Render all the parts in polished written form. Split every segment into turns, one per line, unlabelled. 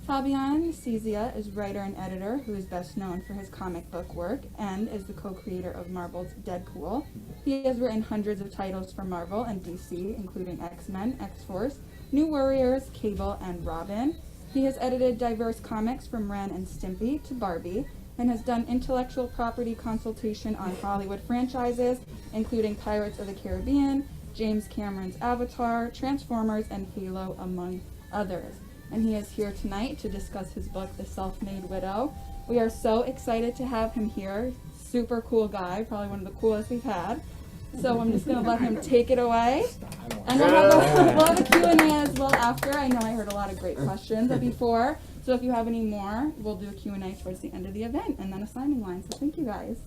Fabian Nicieza is writer and editor who is best known for his comic book work and is the co-creator of Marvel's Deadpool. He has written hundreds of titles for Marvel and DC, including X-Men, X-Force, New Warriors, Cable, and Robin. He has edited diverse comics from Ren and Stimpy to Barbie, and has done intellectual property consultation on Hollywood franchises, including Pirates of the Caribbean, James Cameron's Avatar, Transformers, and Halo, among others. And he is here tonight to discuss his book, The Self-Made Widow. We are so excited to have him here. Super cool guy, probably one of the coolest we've had. So I'm just going to let him take it away. And we'll have a Q&A as well after. I know I heard a lot of great questions before. So if you have any more, we'll do a Q&A towards the end of the event and then a signing line. So thank you guys.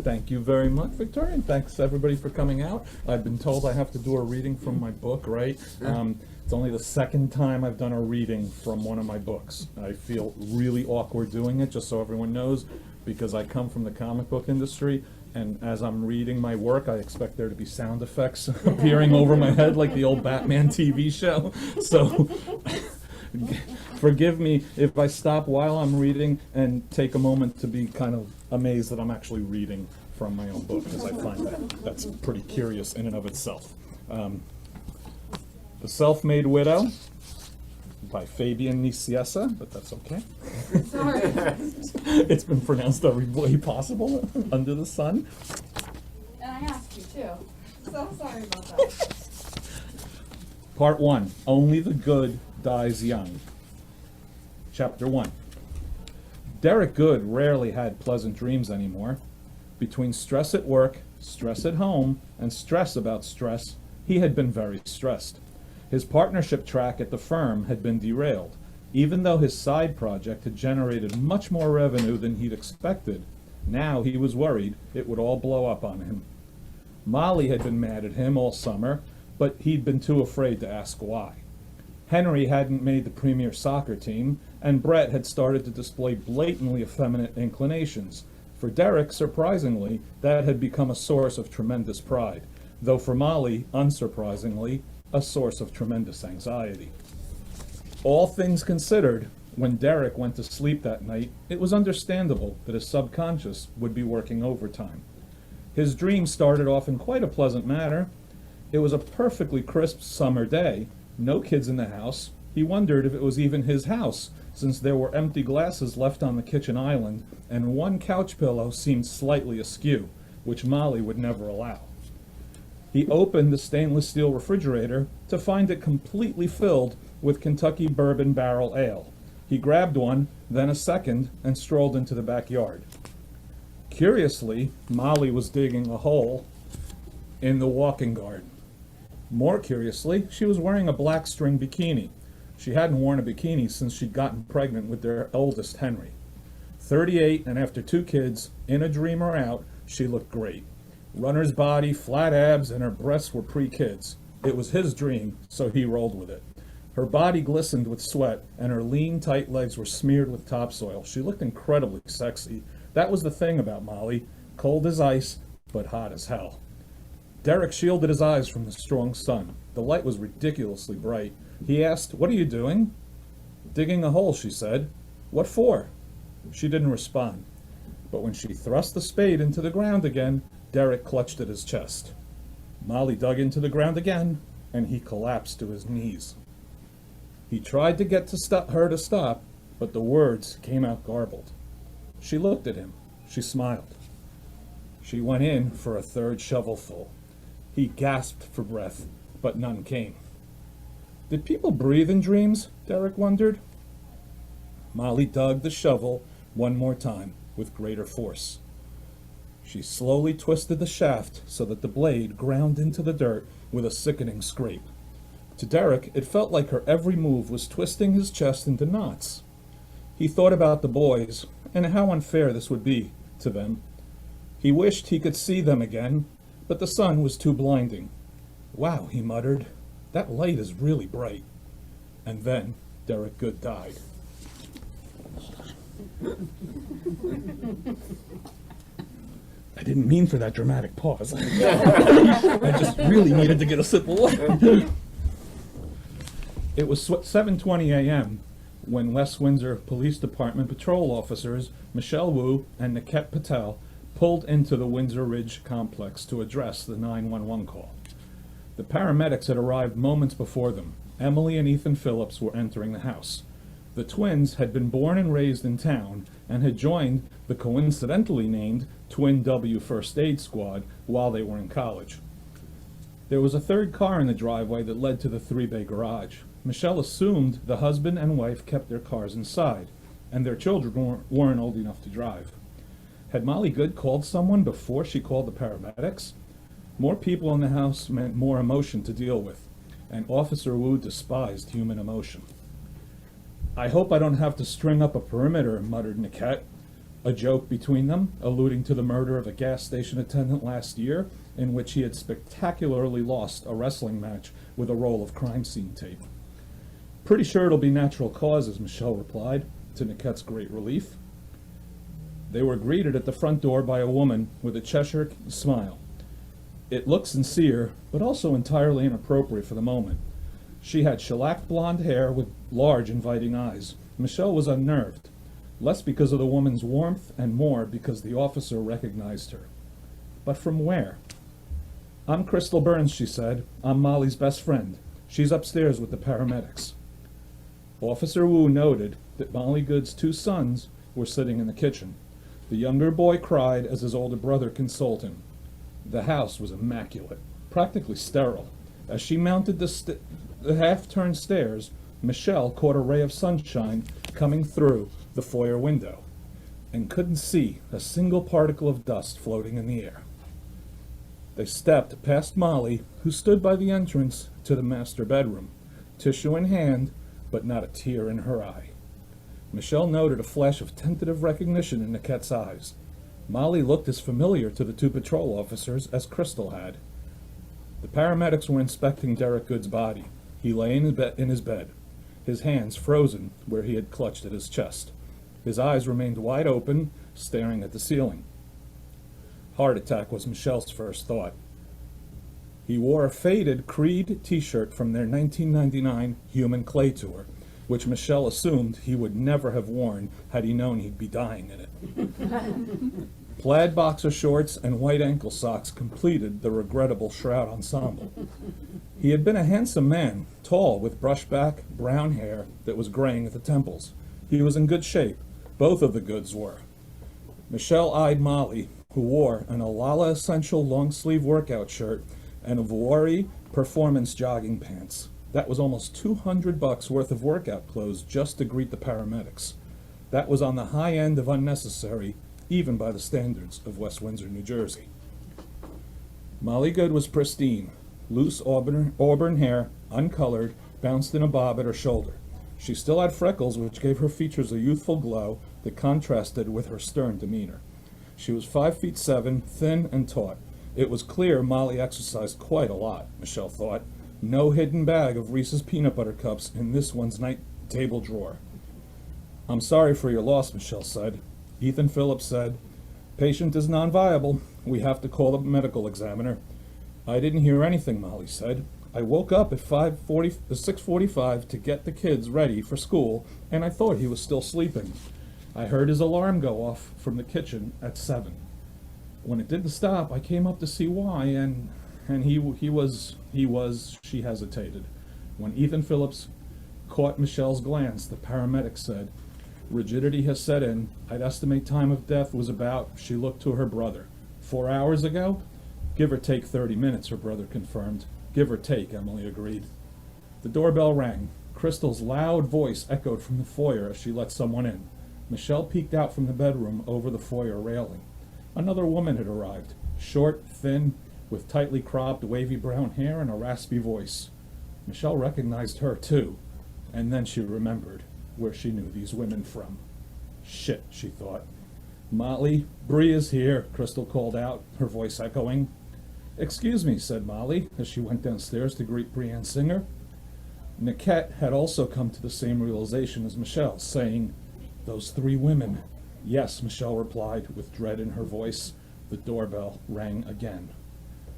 Thank you very much, Victoria, and thanks everybody for coming out. I've been told I have to do a reading from my book, right? It's only the second time I've done a reading from one of my books. I feel really awkward doing it, just so everyone knows, because I come from the comic book industry, and as I'm reading my work, I expect there to be sound effects appearing over my head like the old Batman TV show. So forgive me if I stop while I'm reading and take a moment to be kind of amazed that I'm actually reading from my own book, because I find that's pretty curious in and of itself. The Self-Made Widow by Fabian Nicieza, but that's okay.
Sorry.
It's been pronounced every way possible under the sun.
And I asked you too. So sorry about that.
Part 1, Only the Good Dies Young. Chapter 1. Derek Good rarely had pleasant dreams anymore. Between stress at work, stress at home, and stress about stress, he had been very stressed. His partnership track at the firm had been derailed, even though his side project had generated much more revenue than he'd expected. Now he was worried it would all blow up on him. Molly had been mad at him all summer, but he'd been too afraid to ask why. Henry hadn't made the premier soccer team, and Brett had started to display blatantly effeminate inclinations. For Derek, surprisingly, that had become a source of tremendous pride, though for Molly, unsurprisingly, a source of tremendous anxiety. All things considered, when Derek went to sleep that night, it was understandable that his subconscious would be working overtime. His dream started off in quite a pleasant manner. It was a perfectly crisp summer day, no kids in the house. He wondered if it was even his house, since there were empty glasses left on the kitchen island, and one couch pillow seemed slightly askew, which Molly would never allow. He opened the stainless steel refrigerator to find it completely filled with Kentucky bourbon barrel ale. He grabbed one, then a second, and strolled into the backyard. Curiously, Molly was digging a hole in the walking garden. More curiously, she was wearing a black string bikini. She hadn't worn a bikini since she'd gotten pregnant with their oldest, Henry. 38, and after 2 kids, in a dream or out, she looked great. Runner's body, flat abs, and her breasts were pre-kids. It was his dream, so he rolled with it. Her body glistened with sweat, and her lean, tight legs were smeared with topsoil. She looked incredibly sexy. That was the thing about Molly, cold as ice, but hot as hell. Derek shielded his eyes from the strong sun. The light was ridiculously bright. He asked, "What are you doing?" "Digging a hole," she said. "What for?" She didn't respond. But when she thrust the spade into the ground again, Derek clutched at his chest. Molly dug into the ground again, and he collapsed to his knees. He tried to get her to stop, but the words came out garbled. She looked at him. She smiled. She went in for a third shovelful. He gasped for breath, but none came. Did people breathe in dreams? Derek wondered. Molly dug the shovel one more time with greater force. She slowly twisted the shaft so that the blade ground into the dirt with a sickening scrape. To Derek, it felt like her every move was twisting his chest into knots. He thought about the boys and how unfair this would be to them. He wished he could see them again, but the sun was too blinding. "Wow," he muttered, "that light is really bright." And then Derek Good died. I didn't mean for that dramatic pause. I just really needed to get a sip of water. It was 7:20 a.m. when West Windsor Police Department patrol officers Michelle Wu and Niket Patel pulled into the Windsor Ridge complex to address the 911 call. The paramedics had arrived moments before them. Emily and Ethan Phillips were entering the house. The twins had been born and raised in town and had joined the coincidentally named Twin W First Aid Squad while they were in college. There was a third car in the driveway that led to the three-bay garage. Michelle assumed the husband and wife kept their cars inside, and their children weren't old enough to drive. Had Molly Good called someone before she called the paramedics? More people in the house meant more emotion to deal with, and Officer Wu despised human emotion. "I hope I don't have to string up a perimeter," muttered Niket, a joke between them, alluding to the murder of a gas station attendant last year, in which he had spectacularly lost a wrestling match with a roll of crime scene tape. "Pretty sure it'll be natural causes," Michelle replied, to Niket's great relief. They were greeted at the front door by a woman with a Cheshire smile. It looked sincere, but also entirely inappropriate for the moment. She had shellacked blonde hair with large, inviting eyes. Michelle was unnerved, less because of the woman's warmth and more because the officer recognized her. But from where? "I'm Crystal Burns," she said. "I'm Molly's best friend. She's upstairs with the paramedics." Officer Wu noted that Molly Good's two sons were sitting in the kitchen. The younger boy cried as his older brother consoled him. The house was immaculate, practically sterile. As she mounted the half-turned stairs, Michelle caught a ray of sunshine coming through the foyer window and couldn't see a single particle of dust floating in the air. They stepped past Molly, who stood by the entrance to the master bedroom, tissue in hand, but not a tear in her eye. Michelle noted a flash of tentative recognition in Niket's eyes. Molly looked as familiar to the two patrol officers as Crystal had. The paramedics were inspecting Derek Good's body. He lay in his bed, his hands frozen where he had clutched at his chest. His eyes remained wide open, staring at the ceiling. Heart attack was Michelle's first thought. He wore a faded Creed t-shirt from their 1999 Human Clay tour, which Michelle assumed he would never have worn had he known he'd be dying in it. Plaid boxer shorts and white ankle socks completed the regrettable shroud ensemble. He had been a handsome man, tall, with brushback, brown hair that was graying at the temples. He was in good shape. Both of the Goods were. Michelle eyed Molly, who wore an Alala Essential long-sleeve workout shirt and a Vuori performance jogging pants. That was almost $200 worth of workout clothes just to greet the paramedics. That was on the high end of unnecessary, even by the standards of West Windsor, New Jersey. Molly Good was pristine. Loose auburn hair, uncolored, bounced in a bob at her shoulder. She still had freckles, which gave her features a youthful glow that contrasted with her stern demeanor. She was 5'7", thin and taut. It was clear Molly exercised quite a lot, Michelle thought. No hidden bag of Reese's peanut butter cups in this one's night table drawer. "I'm sorry for your loss," Michelle said. Ethan Phillips said, "Patient is non-viable. We have to call the medical examiner." "I didn't hear anything," Molly said. "I woke up at 6:45 to get the kids ready for school, and I thought he was still sleeping. I heard his alarm go off from the kitchen at 7. When it didn't stop, I came up to see why, and he was, she hesitated. When Ethan Phillips caught Michelle's glance, the paramedic said, "Rigidity has set in. I'd estimate time of death was about," she looked to her brother, "4 hours ago?" "Give or take 30 minutes, her brother confirmed. "Give or take," Emily agreed. The doorbell rang. Crystal's loud voice echoed from the foyer as she let someone in. Michelle peeked out from the bedroom over the foyer railing. Another woman had arrived, short, thin, with tightly cropped, wavy brown hair and a raspy voice. Michelle recognized her, too, and then she remembered where she knew these women from. "Shit," she thought. "Molly, Bree is here," Crystal called out, her voice echoing. "Excuse me," said Molly, as she went downstairs to greet Breanne Singer. Niket had also come to the same realization as Michelle, saying, "Those 3 women." "Yes," Michelle replied, with dread in her voice. The doorbell rang again.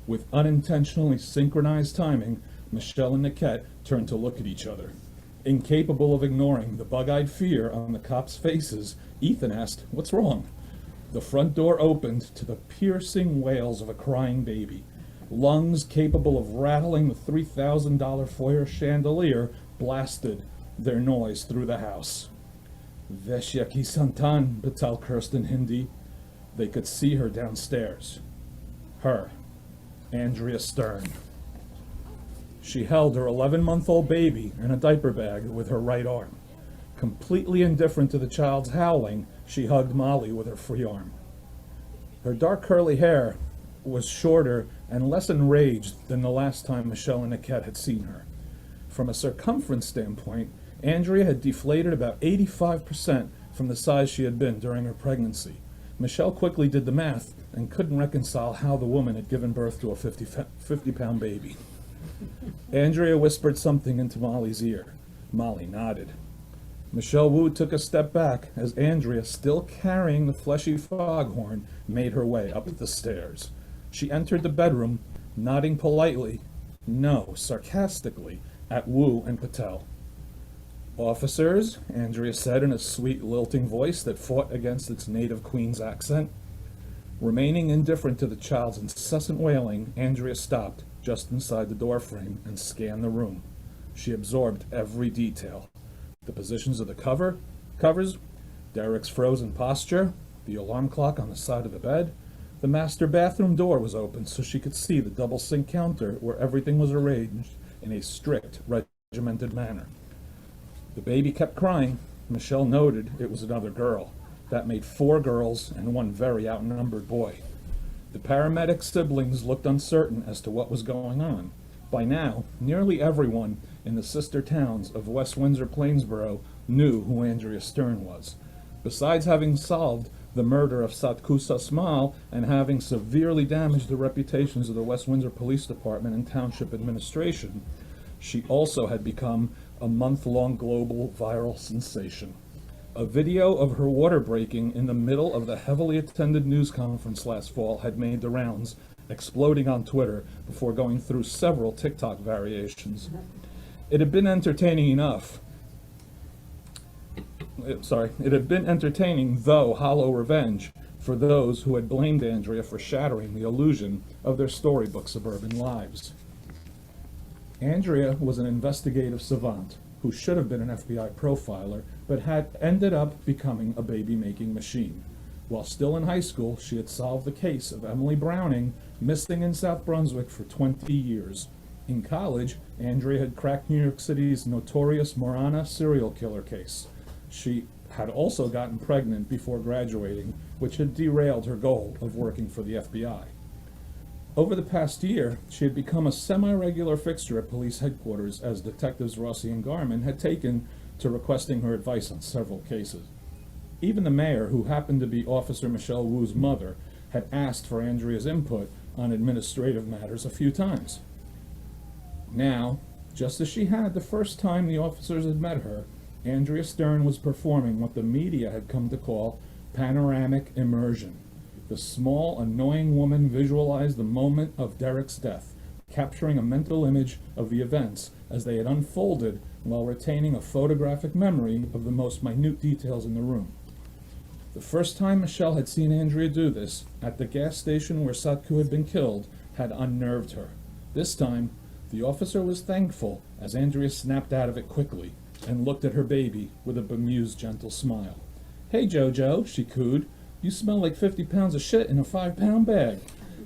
With unintentionally synchronized timing, Michelle and Niket turned to look at each other. Incapable of ignoring the bug-eyed fear on the cops' faces, Ethan asked, "What's wrong?" The front door opened to the piercing wails of a crying baby. Lungs capable of rattling the $3,000 foyer chandelier blasted their noise through the house. "Veshya ki santan," Patel cursed in Hindi. They could see her downstairs. Her, Andrea Stern. She held her 11-month-old baby in a diaper bag with her right arm. Completely indifferent to the child's howling, she hugged Molly with her free arm. Her dark curly hair was shorter and less enraged than the last time Michelle and Niket had seen her. From a circumference standpoint, Andrea had deflated about 85% from the size she had been during her pregnancy. Michelle quickly did the math and couldn't reconcile how the woman had given birth to a 50-pound baby. Andrea whispered something into Molly's ear. Molly nodded. Michelle Wu took a step back as Andrea, still carrying the fleshy foghorn, made her way up the stairs. She entered the bedroom, nodding politely, no, sarcastically, at Wu and Patel. "Officers," Andrea said in a sweet, lilting voice that fought against its native Queen's accent. Remaining indifferent to the child's incessant wailing, Andrea stopped just inside the doorframe and scanned the room. She absorbed every detail. The positions of the covers, Derek's frozen posture, the alarm clock on the side of the bed. The master bathroom door was open so she could see the double sink counter where everything was arranged in a strict, regimented manner. The baby kept crying. Michelle noted it was another girl. That made 4 girls and 1 very outnumbered boy. The paramedic siblings looked uncertain as to what was going on. By now, nearly everyone in the sister towns of West Windsor-Plainsboro knew who Andrea Stern was. Besides having solved the murder of Satkusa Smal and having severely damaged the reputations of the West Windsor Police Department and Township Administration, she also had become a month-long global viral sensation. A video of her water breaking in the middle of the heavily attended news conference last fall had made the rounds, exploding on Twitter before going through several TikTok variations. It had been entertaining, though hollow revenge for those who had blamed Andrea for shattering the illusion of their storybook suburban lives. Andrea was an investigative savant who should have been an FBI profiler, but had ended up becoming a baby-making machine. While still in high school, she had solved the case of Emily Browning, missing in South Brunswick for 20 years. In college, Andrea had cracked New York City's notorious Morana serial killer case. She had also gotten pregnant before graduating, which had derailed her goal of working for the FBI. Over the past year, she had become a semi-regular fixture at police headquarters as Detectives Rossi and Garman had taken to requesting her advice on several cases. Even the mayor, who happened to be Officer Michelle Wu's mother, had asked for Andrea's input on administrative matters a few times. Now, just as she had the first time the officers had met her, Andrea Stern was performing what the media had come to call panoramic immersion. The small, annoying woman visualized the moment of Derek's death, capturing a mental image of the events as they had unfolded while retaining a photographic memory of the most minute details in the room. The first time Michelle had seen Andrea do this, at the gas station where Satku had been killed, had unnerved her. This time, the officer was thankful as Andrea snapped out of it quickly and looked at her baby with a bemused, gentle smile. "Hey, Jojo," she cooed. "You smell like 50 pounds of shit in a 5-pound bag."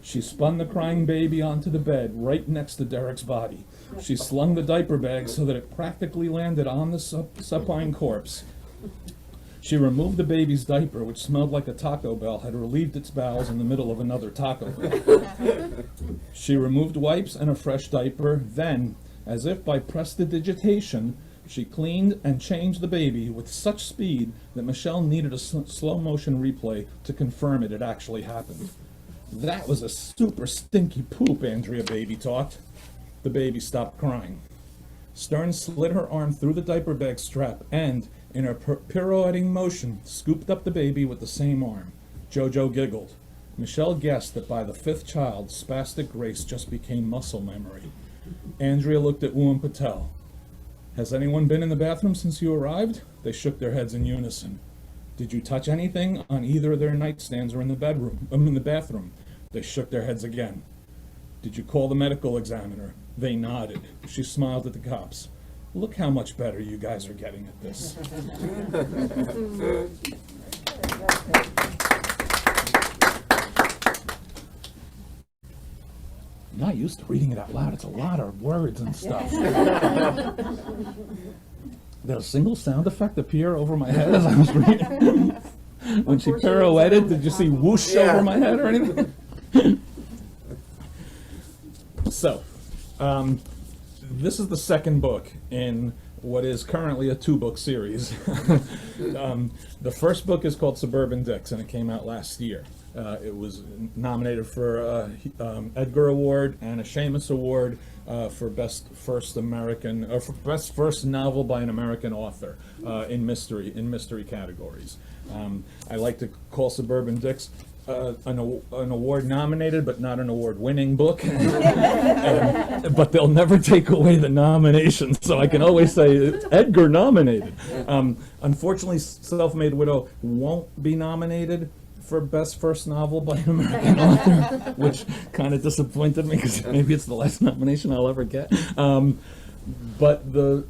She spun the crying baby onto the bed right next to Derek's body. She slung the diaper bag so that it practically landed on the supine corpse. She removed the baby's diaper, which smelled like a Taco Bell had relieved its bowels in the middle of another Taco Bell. She removed wipes and a fresh diaper. Then, as if by prestidigitation, she cleaned and changed the baby with such speed that Michelle needed a slow-motion replay to confirm it had actually happened. "That was a super stinky poop," Andrea baby talked. The baby stopped crying. Stern slid her arm through the diaper bag strap and, in a pirouetting motion, scooped up the baby with the same arm. Jojo giggled. Michelle guessed that by the 5th child, spastic grace just became muscle memory. Andrea looked at Wu and Patel. Has anyone been in the bathroom since you arrived? They shook their heads in unison. Did you touch anything on either of their nightstands or in the bedroom? In the bathroom? They shook their heads again. Did you call the medical examiner? They nodded. She smiled at the cops. Look how much better you guys are getting at this. I'm not used to reading it out loud. It's a lot of words and stuff. Did a single sound effect appear over my head as I was reading? When she pirouetted, did you see whoosh over my head or anything? So, this is the second book in what is currently a 2-book series. The first book is called Suburban Dicks, and it came out last year. It was nominated for Edgar Award and a Seamus Award for Best First American, or for Best First Novel by an American Author in mystery categories. I like to call Suburban Dicks an award-nominated but not an award-winning book. But they'll never take away the nomination, so I can always say it's Edgar nominated. Unfortunately, Self-Made Widow won't be nominated for Best First Novel by an American Author, which kind of disappointed me because maybe it's the last nomination I'll ever get. But the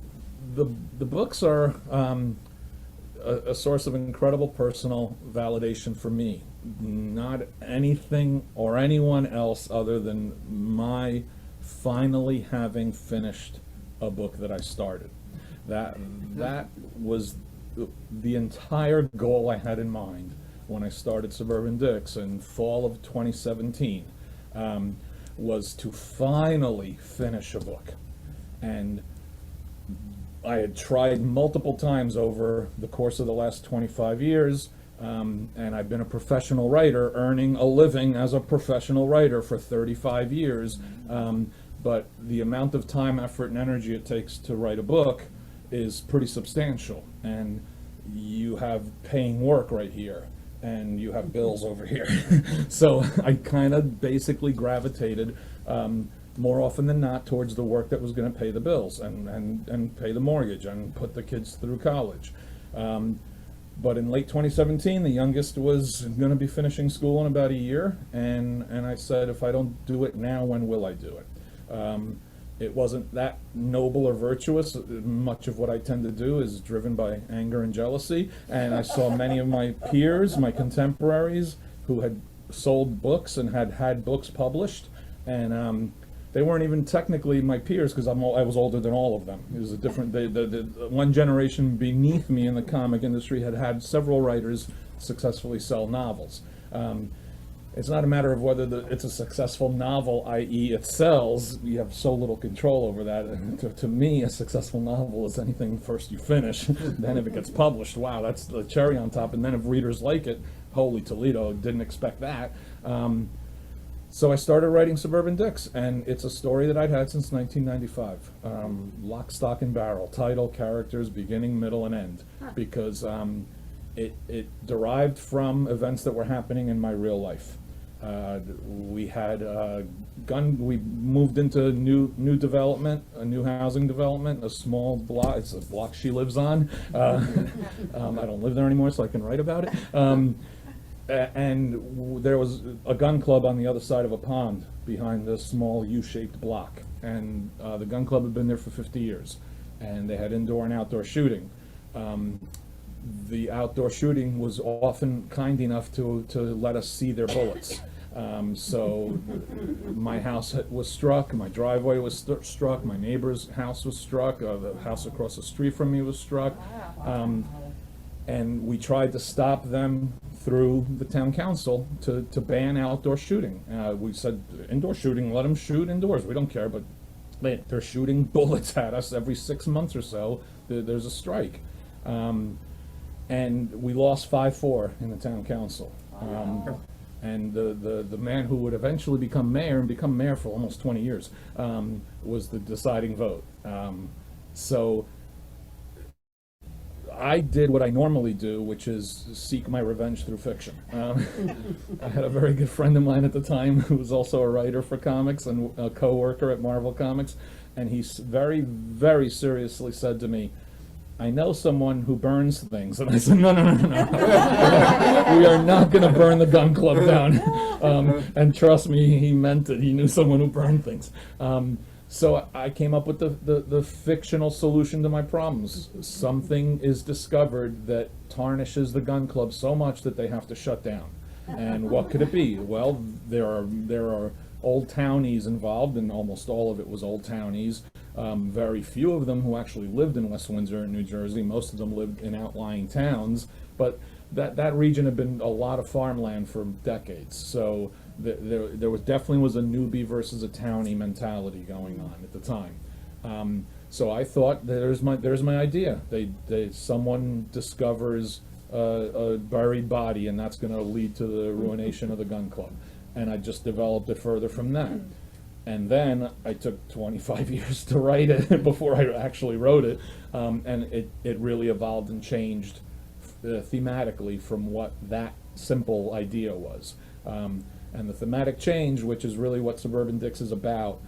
books are a source of incredible personal validation for me. Not anything or anyone else other than my finally having finished a book that I started. That was the entire goal I had in mind when I started Suburban Dicks in fall of 2017, was to finally finish a book. And I had tried multiple times over the course of the last 25 years, and I've been a professional writer, earning a living as a professional writer for 35 years, but the amount of time, effort, and energy it takes to write a book is pretty substantial, and you have paying work right here, and you have bills over here. So I kind of basically gravitated more often than not towards the work that was going to pay the bills and pay the mortgage and put the kids through college. But in late 2017, the youngest was going to be finishing school in about a year, and I said, if I don't do it now, when will I do it? It wasn't that noble or virtuous. Much of what I tend to do is driven by anger and jealousy, and I saw many of my peers, my contemporaries, who had sold books and had had books published, and they weren't even technically my peers because I was older than all of them. It was a different, the one generation beneath me in the comic industry had several writers successfully sell novels. It's not a matter of whether it's a successful novel, i.e. it sells. You have so little control over that. To me, a successful novel is anything first you finish. Then if it gets published, wow, that's the cherry on top. And then if readers like it, holy Toledo, didn't expect that. So I started writing Suburban Dicks, and it's a story that I'd had since 1995. Lock, stock, and barrel, title, characters, beginning, middle, and end. Because it derived from events that were happening in my real life. We had we moved into new development, a new housing development, a small block. It's a block she lives on. I don't live there anymore, so I can write about it. And there was a gun club on the other side of a pond behind this small U-shaped block. And the gun club had been there for 50 years. And they had indoor and outdoor shooting. The outdoor shooting was often kind enough to let us see their bullets. So my house was struck, my driveway was struck, my neighbor's house was struck, the house across the street from me was struck. And we tried to stop them through the town council to ban outdoor shooting. We said, indoor shooting, let them shoot indoors, we don't care, but they're shooting bullets at us every 6 months or so. There's a strike. And we lost 5-4 in the town council. And the man who would eventually become mayor for almost 20 years, was the deciding vote. So I did what I normally do, which is seek my revenge through fiction. I had a very good friend of mine at the time who was also a writer for comics and a co-worker at Marvel Comics, and he very, very seriously said to me, "I know someone who burns things." And I said, no. We are not going to burn the gun club down. And trust me, he meant it. He knew someone who burned things. So I came up with the fictional solution to my problems. Something is discovered that tarnishes the gun club so much that they have to shut down. And what could it be? Well, there are old townies involved, and almost all of it was old townies. Very few of them who actually lived in West Windsor in New Jersey. Most of them lived in outlying towns, but that region had been a lot of farmland for decades. So there was definitely a newbie versus a townie mentality going on at the time. So I thought, there's my idea. Someone discovers a buried body, and that's going to lead to the ruination of the gun club. And I just developed it further from that. And then I took 25 years to write it before I actually wrote it, and it really evolved and changed thematically from what that simple idea was. And the thematic change, which is really what Suburban Dicks is about,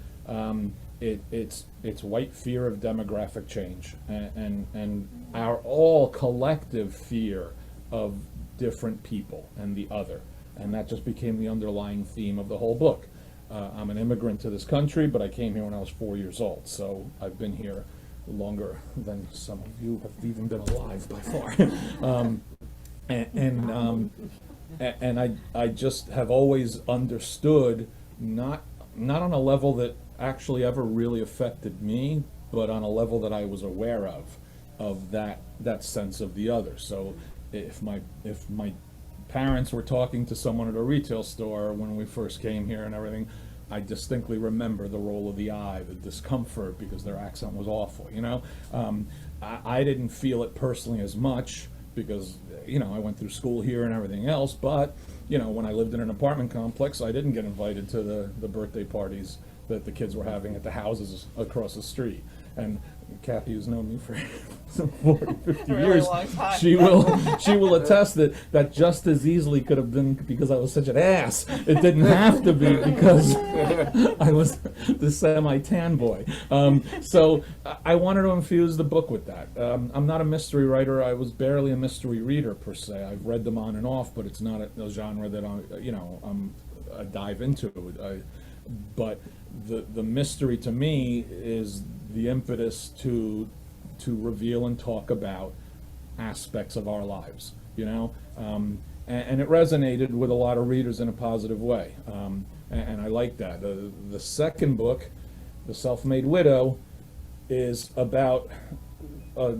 it's white fear of demographic change, and our all collective fear of different people and the other. And that just became the underlying theme of the whole book. I'm an immigrant to this country, but I came here when I was 4 years old, so I've been here longer than some of you have even been alive by far. And I just have always understood, not on a level that actually ever really affected me, but on a level that I was aware of that sense of the other. So if my parents were talking to someone at a retail store when we first came here and everything, I distinctly remember the roll of the eye, the discomfort, because their accent was awful, you know? I didn't feel it personally as much because, you know, I went through school here and everything else, but, you know, when I lived in an apartment complex, I didn't get invited to the birthday parties that the kids were having at the houses across the street. And Kathy, who's known me for 40, 50
really
years,
long time.
she will attest that just as easily could have been because I was such an ass. It didn't have to be because I was the semi-tan boy. So I wanted to infuse the book with that. I'm not a mystery writer. I was barely a mystery reader per se. I've read them on and off, but it's not a genre that I dive into. But the mystery to me is the impetus to reveal and talk about aspects of our lives, you know, and it resonated with a lot of readers in a positive way, and I like that. The second book, The Self-Made Widow, is about a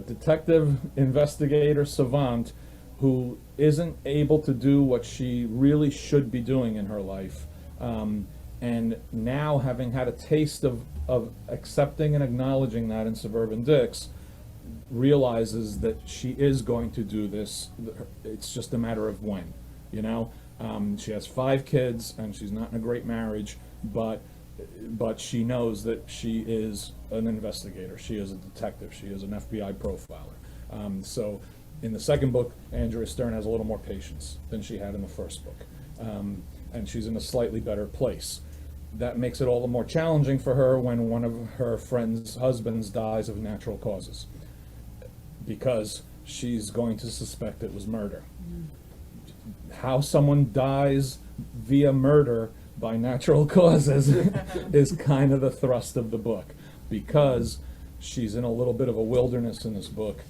detective investigator savant who isn't able to do what she really should be doing in her life. And now, having had a taste of accepting and acknowledging that in Suburban Dicks, realizes that she is going to do this. It's just a matter of when, you know? She has 5 kids, and she's not in a great marriage, but she knows that she is an investigator. She is a detective. She is an FBI profiler. So in the second book, Andrea Stern has a little more patience than she had in the first book. And she's in a slightly better place. That makes it all the more challenging for her when one of her friend's husbands dies of natural causes, because she's going to suspect it was murder. How someone dies via murder by natural causes is kind of the thrust of the book, because she's in a little bit of a wilderness in this book,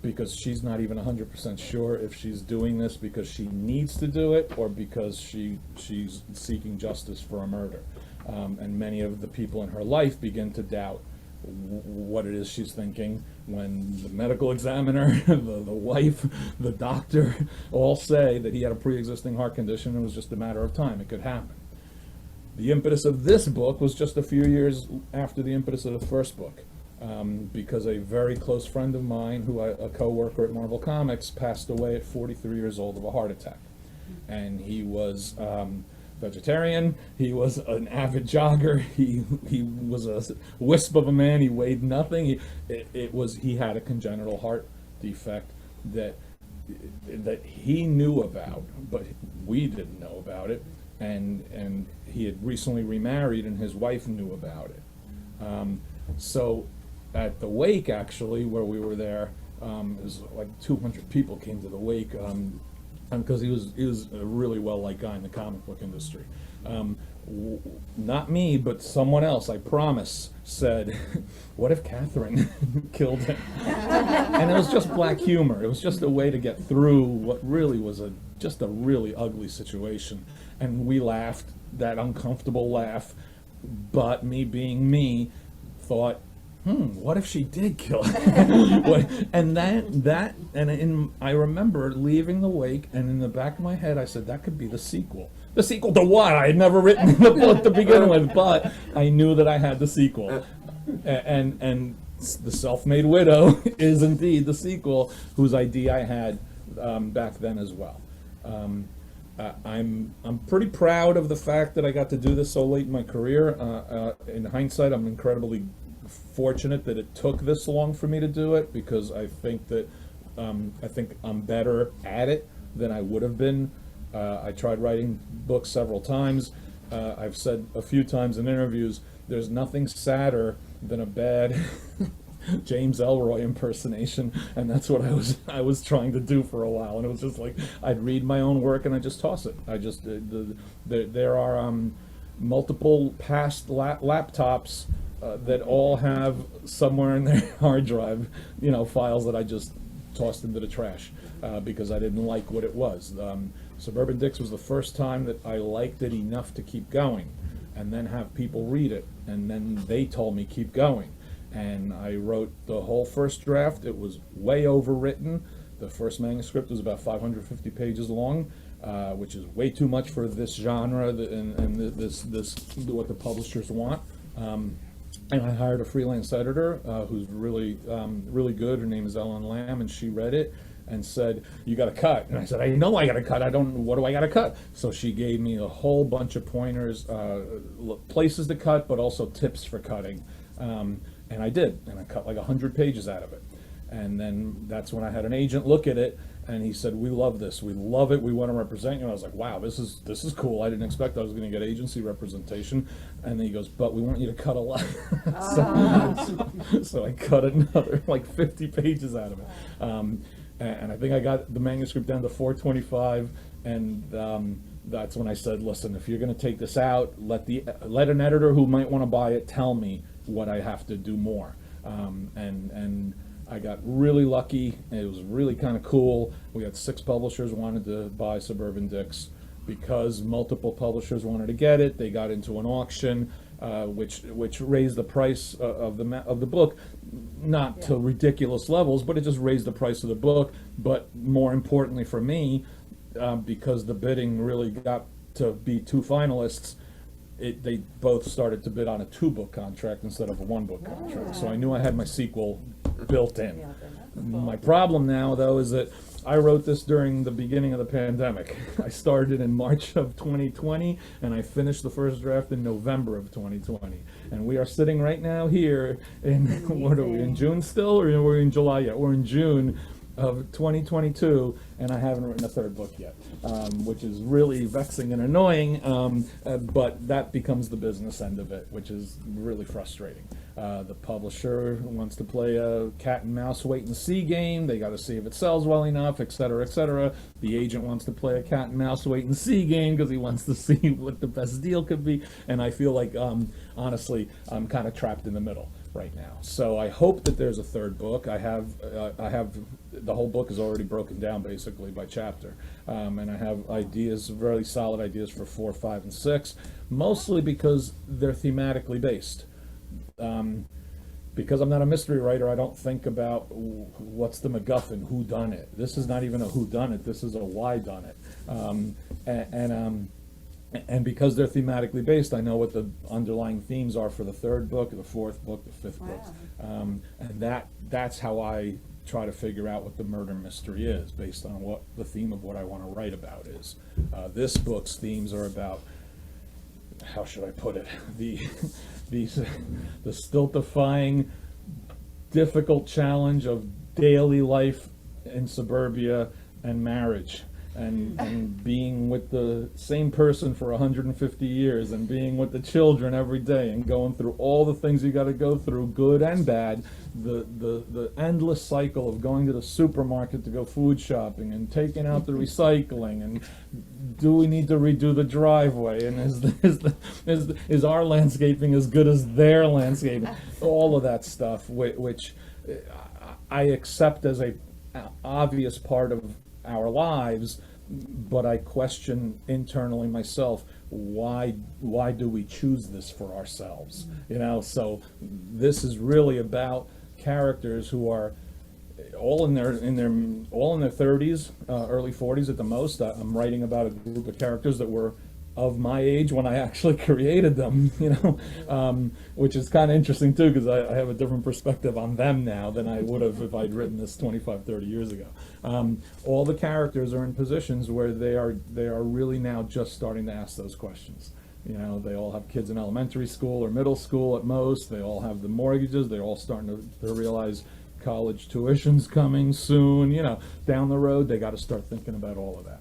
because she's not even 100% sure if she's doing this because she needs to do it or because she's seeking justice for a murder. And many of the people in her life begin to doubt what it is she's thinking when the medical examiner, the wife, the doctor all say that he had a pre-existing heart condition and it was just a matter of time. It could happen. The impetus of this book was just a few years after the impetus of the first book. Because a very close friend of mine, a co-worker at Marvel Comics, passed away at 43 years old of a heart attack. And he was vegetarian, he was an avid jogger, he was a wisp of a man, he weighed nothing. He had a congenital heart defect that he knew about, but we didn't know about it. And he had recently remarried, and his wife knew about it. So at the wake, actually, where we were there, it was like 200 people came to the wake, because he was a really well-liked guy in the comic book industry. Not me, but someone else, I promise, said, what if Catherine killed him? And it was just black humor. It was just a way to get through what really was just a really ugly situation. And we laughed, that uncomfortable laugh, but me being me, thought, what if she did kill him? And I remember leaving the wake, and in the back of my head, I said, that could be the sequel. The sequel to what? I had never written the book to begin with, but I knew that I had the sequel. And The Self-Made Widow is indeed the sequel, whose idea I had back then as well. I'm pretty proud of the fact that I got to do this so late in my career. In hindsight, I'm incredibly fortunate that it took this long for me to do it, because I think I'm better at it than I would have been. I tried writing books several times. I've said a few times in interviews, there's nothing sadder than a bad James Ellroy impersonation, and that's what I was trying to do for a while. And it was just like, I'd read my own work and I just toss it. There are multiple past laptops that all have somewhere in their hard drive, files that I just tossed into the trash because I didn't like what it was. Suburban Dicks was the first time that I liked it enough to keep going, and then have people read it, and then they told me keep going. And I wrote the whole first draft. It was way overwritten. The first manuscript was about 550 pages long, which is way too much for this genre and this what the publishers want. And I hired a freelance editor who's really good. Her name is Ellen Lamb, and she read it and said, "You got to cut." And I said, "I know I got to cut. What do I got to cut?" So she gave me a whole bunch of pointers, places to cut, but also tips for cutting. And I did, and I cut like 100 pages out of it. And then that's when I had an agent look at it, and he said, "We love this. We love it. We want to represent you." And I was like, "Wow, this is cool. I didn't expect I was going to get agency representation." And then he goes, "But we want you to cut a lot." So I cut another like 50 pages out of it. And I think I got the manuscript down to 425, and that's when I said, "Listen, if you're going to take this out, let an editor who might want to buy it tell me what I have to do more." And I got really lucky. It was really kind of cool. We had 6 publishers wanted to buy Suburban Dicks. Because multiple publishers wanted to get it, they got into an auction, which raised the price of the book, not to ridiculous levels, but it just raised the price of the book. But more importantly for me, because the bidding really got to be 2 finalists, they both started to bid on a 2-book contract instead of a 1-book contract. So I knew I had my sequel built in. My problem now, though, is that I wrote this during the beginning of the pandemic. I started in March of 2020, and I finished the first draft in November of 2020. And we are sitting right now here in, what are we, in June still, or are we in July yet? We're in June of 2022, and I haven't written a 3rd book yet, which is really vexing and annoying, but that becomes the business end of it, which is really frustrating. The publisher wants to play a cat and mouse wait and see game. They got to see if it sells well enough, et cetera, et cetera. The agent wants to play a cat and mouse wait and see game because he wants to see what the best deal could be. And I feel like, honestly, I'm kind of trapped in the middle right now. So I hope that there's a 3rd book. I have the whole book is already broken down basically by chapter, and I have ideas, very solid ideas for 4, 5, and 6, mostly because they're thematically based. Because I'm not a mystery writer, I don't think about what's the MacGuffin, who done it. This is not even a who done it. This is a why done it. And because they're thematically based, I know what the underlying themes are for the 3rd book, the 4th book, the 5th book, and that's how I try to figure out what the murder mystery is, based on what the theme of what I want to write about is. This book's themes are about, how should I put it, the stultifying, difficult challenge of daily life in suburbia and marriage. and being with the same person for 150 years and being with the children every day and going through all the things you got to go through, good and bad, the endless cycle of going to the supermarket to go food shopping and taking out the recycling, and do we need to redo the driveway, and is our landscaping as good as their landscaping, all of that stuff, which I accept as a obvious part of our lives, but I question internally myself, why do we choose this for ourselves? So this is really about characters who are all in their 30s, early 40s at the most. I'm writing about a group of characters that were of my age when I actually created them, which is kind of interesting too, because I have a different perspective on them now than I would have if I'd written this 25, 30 years ago. All the characters are in positions where they are really now just starting to ask those questions. They all have kids in elementary school or middle school at most. They all have the mortgages. They're all starting to realize college tuition's coming soon. Down the road, they got to start thinking about all of that.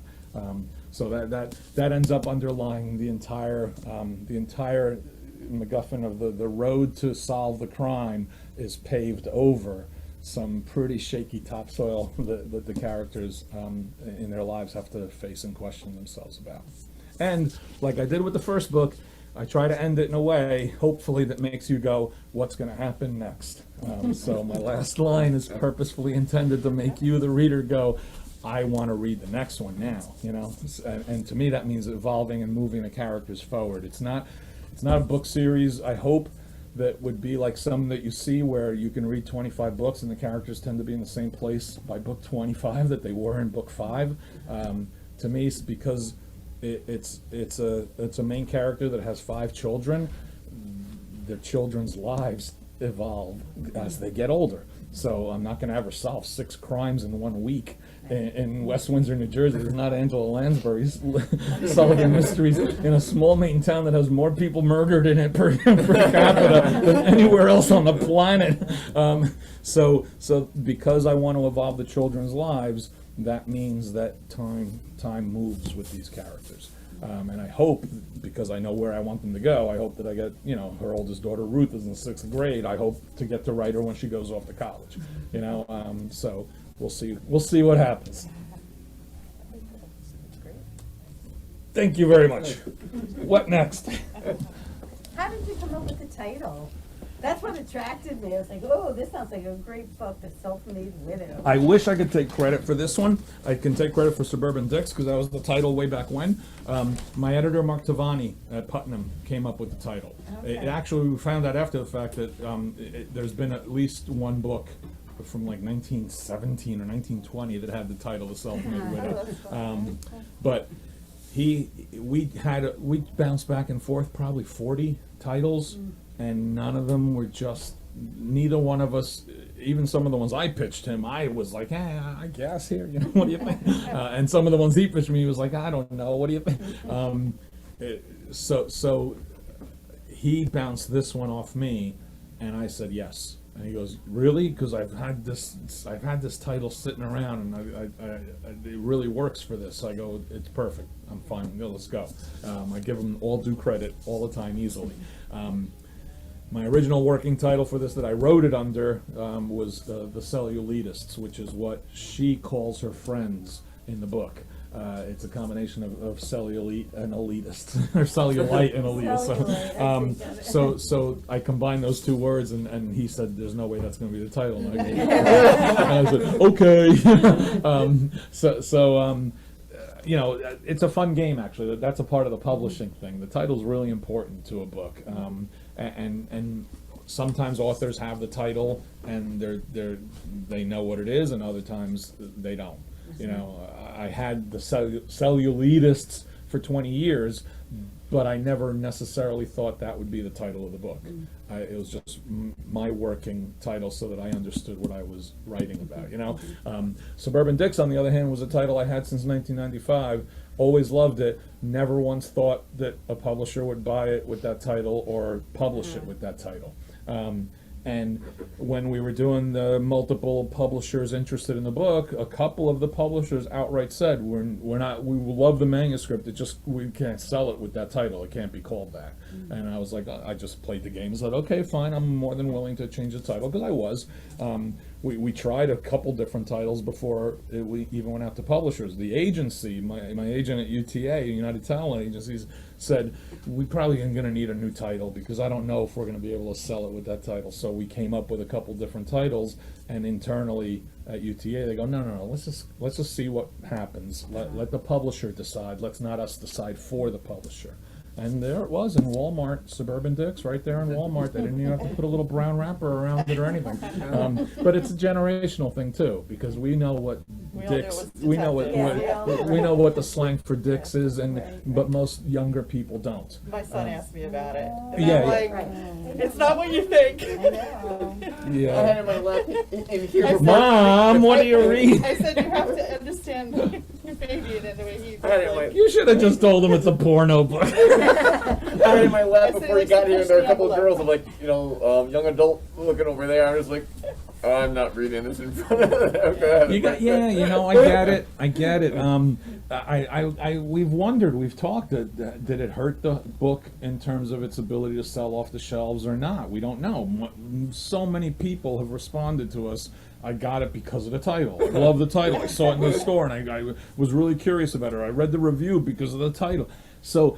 So that ends up underlying the entire MacGuffin of the road to solve the crime is paved over some pretty shaky topsoil that the characters in their lives have to face and question themselves about. And like I did with the first book, I try to end it in a way, hopefully, that makes you go, what's going to happen next? So my last line is purposefully intended to make you, the reader, go, I want to read the next one now, and to me that means evolving and moving the characters forward. It's not a book series, I hope, that would be like some that you see where you can read 25 books and the characters tend to be in the same place by book 25 that they were in book 5. To me, it's because it's a main character that has 5 children. Their children's lives evolve as they get older. So I'm not going to ever solve 6 crimes in 1 week in West Windsor, New Jersey. There's not Angela Lansbury's solving mysteries in a small Maine town that has more people murdered in it per capita than anywhere else on the planet. So because I want to evolve the children's lives, that means that time moves with these characters. And I hope, because I know where I want them to go, I hope that I get, her oldest daughter Ruth is in 6th grade. I hope to get to write her when she goes off to college. So we'll see what happens. Thank you very much. What next?
How did you come up with the title? That's what attracted me. I was like, oh, this sounds like a great book, The Self-Made Widow.
I wish I could take credit for this one. I can take credit for Suburban Dicks because that was the title way back when. My editor, Mark Tavani at Putnam, came up with the title.
Okay.
It actually, we found out after the fact that there's been at least one book from like 1917 or 1920 that had the title The Self-Made Widow. But we bounced back and forth probably 40 titles. And none of them were neither one of us, even some of the ones I pitched him, I was like, I guess here, what do you think? And some of the ones he pitched me, he was like, I don't know, what do you think? So he bounced this one off me, and I said yes. And he goes, really? Because I've had this title sitting around, and it really works for this. I go, it's perfect. I'm fine. Let's go. I give him all due credit all the time, easily. My original working title for this that I wrote it under was the Cellulitists, which is what she calls her friends in the book. It's a combination of cellulite and elitist, or cellulite and elitist. So I combined those 2 words, and he said, "There's no way that's going to be the title." And I said, "Okay." It's a fun game, actually. That's a part of the publishing thing. The title's really important to a book. And sometimes authors have the title and they know what it is, and other times they don't. I had the Cellulitists for 20 years, but I never necessarily thought that would be the title of the book. It was just my working title so that I understood what I was writing about. Suburban Dicks, on the other hand, was a title I had since 1995. Always loved it. Never once thought that a publisher would buy it with that title or publish it with that title. And when we were doing the multiple publishers interested in the book, a couple of the publishers outright said, we're not, we love the manuscript, we can't sell it with that title, it can't be called that. And I was like, I just played the game and said, okay, fine, I'm more than willing to change the title, because I was. We tried a couple different titles before we even went out to publishers. The agency, my agent at UTA, United Talent Agencies, said, we probably are going to need a new title because I don't know if we're going to be able to sell it with that title. So we came up with a couple different titles, and internally at UTA they go, no, let's just see what happens. Let the publisher decide. Let's not us decide for the publisher. And there it was in Walmart, Suburban Dicks, right there in Walmart. They didn't even have to put a little brown wrapper around it or anything. But it's a generational thing too, because we know what Dicks, we know what the slang for Dicks is, but most younger people don't.
My son asked me about it. And
Yeah,
I'm like, it's not what you think.
I know.
I
Yeah.
had it in my lap in here.
Mom, what do you read?
I said you have to understand your baby and the way he's
I had it in my,
You should have just told him it's a porno book.
I had it in my lap
I said,
before he got here, and there were a couple of
envelope.
girls. I'm like, young adult looking over there. I'm just like, I'm not reading this in front of them. Go ahead.
I get it. We've wondered, we've talked, did it hurt the book in terms of its ability to sell off the shelves or not? We don't know. So many people have responded to us, I got it because of the title. I love the title. I saw it in the store, and I was really curious about it. I read the review because of the title. So,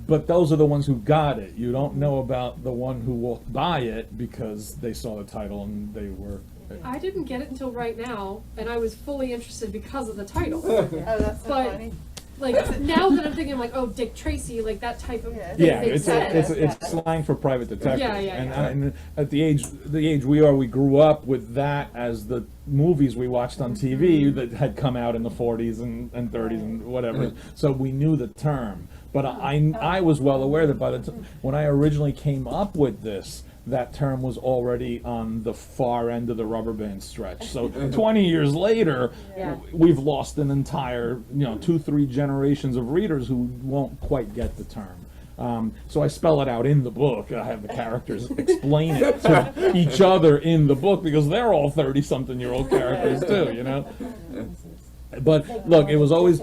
but those are the ones who got it. You don't know about the one who will buy it because they saw the title and they were...
I didn't get it until right now, and I was fully interested because of the title.
Oh, that's so
But,
funny.
like, now that I'm thinking, like, oh, Dick Tracy, like, that type of
Yeah.
thing
Yeah,
makes sense.
it's slang for private detective.
Yeah.
And at the age we are, we grew up with that as the movies we watched on TV that had come out in the 40s and 30s and whatever. So we knew the term. But I was well aware that by the time when I originally came up with this, that term was already on the far end of the rubber band stretch. So 20 years later,
Yeah.
we've lost an entire, 2-3 generations of readers who won't quite get the term. So I spell it out in the book. I have the characters explain it to each other in the book because they're all 30-something-year-old characters too, But look, it was always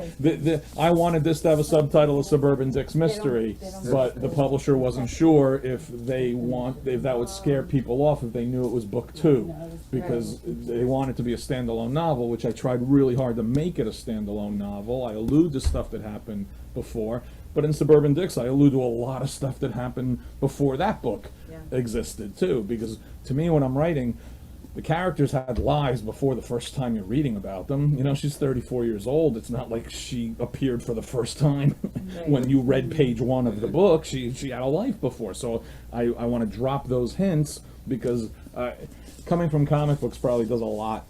I wanted this to have a subtitle of Suburban Dicks Mystery, but the publisher wasn't sure if that would scare people off if they knew it was book 2, because they wanted it to be a standalone novel, which I tried really hard to make it a standalone novel. I allude to stuff that happened before, but in Suburban Dicks I allude to a lot of stuff that happened before that book existed too, because to me when I'm writing, the characters had lives before the first time you're reading about them. She's 34 years old. It's not like she appeared for the first time when you read page 1 of the book. She had a life before. So I want to drop those hints because coming from comic books probably does a lot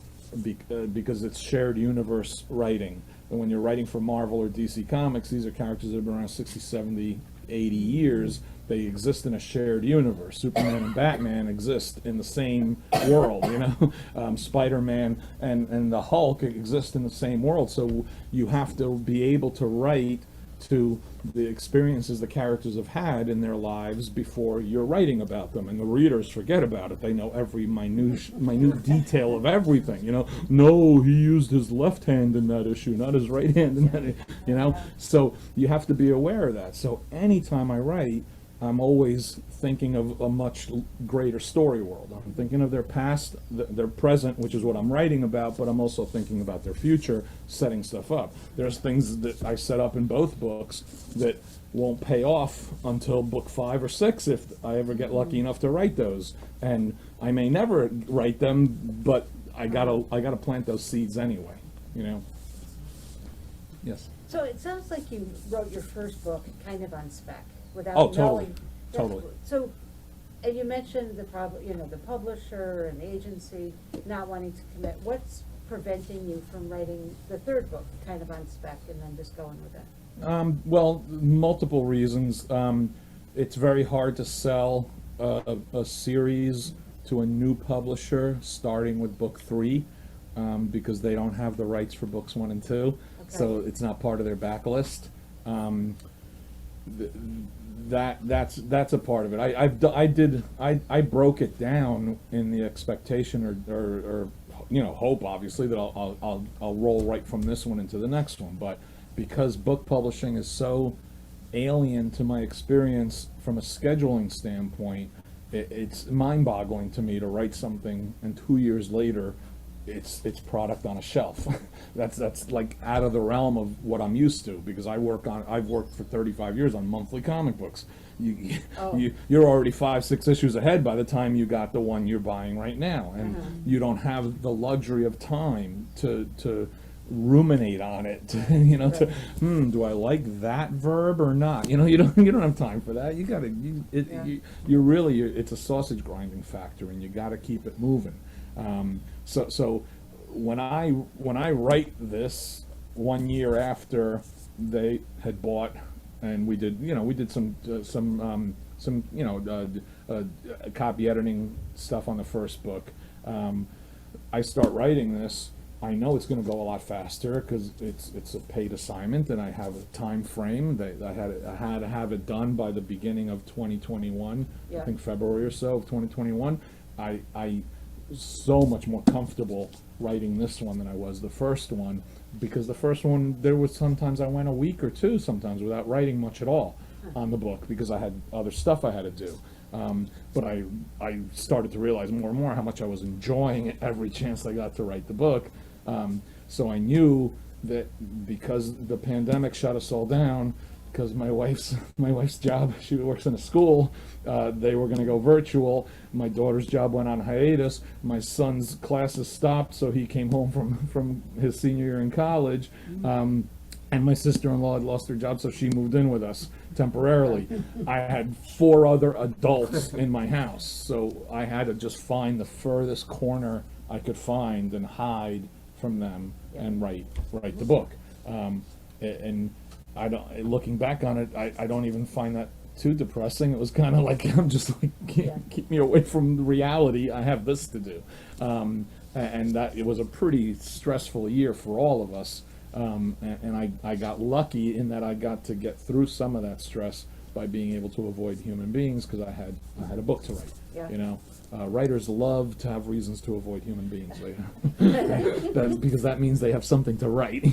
because it's shared universe writing. And when you're writing for Marvel or DC Comics, these are characters that have been around 60, 70, 80 years. They exist in a shared universe. Superman and Batman exist in the same world, Spider-Man and the Hulk exist in the same world. So you have to be able to write to the experiences the characters have had in their lives before you're writing about them. And the readers forget about it. They know every minute detail of everything, No, he used his left hand in that issue, not his right hand in that, So you have to be aware of that. So anytime I write, I'm always thinking of a much greater story world. I'm thinking of their past, their present, which is what I'm writing about, but I'm also thinking about their future, setting stuff up. There's things that I set up in both books that won't pay off until book 5 or 6 if I ever get lucky enough to write those. And I may never write them, but I gotta plant those seeds anyway, Yes.
So it sounds like you wrote your first book kind of on spec without
Oh, totally.
knowing.
Totally.
So, and you mentioned the publisher and agency not wanting to commit. What's preventing you from writing the third book kind of on spec and then just going with that?
Well, multiple reasons. It's very hard to sell a series to a new publisher starting with book 3 because they don't have the rights for books 1 and 2, so it's not part of their backlist. that's a part of it. I broke it down in the expectation or hope, obviously, that I'll roll right from this one into the next one. But because book publishing is so alien to my experience from a scheduling standpoint, it's mind-boggling to me to write something and 2 years later it's product on a shelf. that's like out of the realm of what I'm used to, because I've worked for 35 years on monthly comic books. You're already 5-6 issues ahead by the time you got the one you're buying right now, and you don't have the luxury of time to ruminate on it, do I like that verb or not? You don't have time for that. It's a sausage grinding factor, and you got to keep it moving. So when I write this 1 year after they had bought, and we did some copy editing stuff on the first book. I start writing this. I know it's going to go a lot faster because it's a paid assignment, and I have a time frame. I had to have it done by the beginning of 2021.
Yeah.
I think February or so of 2021. I so much more comfortable writing this one than I was the first one, because the first one, there was sometimes I went a week or two sometimes without writing much at all on the book because I had other stuff I had to do. But I started to realize more and more how much I was enjoying every chance I got to write the book. So I knew that because the pandemic shut us all down, because my wife's job, she works in a school, they were going to go virtual. My daughter's job went on hiatus. My son's classes stopped, so he came home from his senior year in college. And my sister-in-law had lost her job, so she moved in with us temporarily. I had 4 other adults in my house, so I had to just find the furthest corner I could find and hide from them and write the book. And I don't. Looking back on it, I don't even find that too depressing. It was kind of like, I'm just like, keep me away from reality. I have this to do, and that it was a pretty stressful year for all of us. And I got lucky in that I got to get through some of that stress by being able to avoid human beings, because I had a book to write.
Yeah.
Writers love to have reasons to avoid human beings, because that means they have something to write.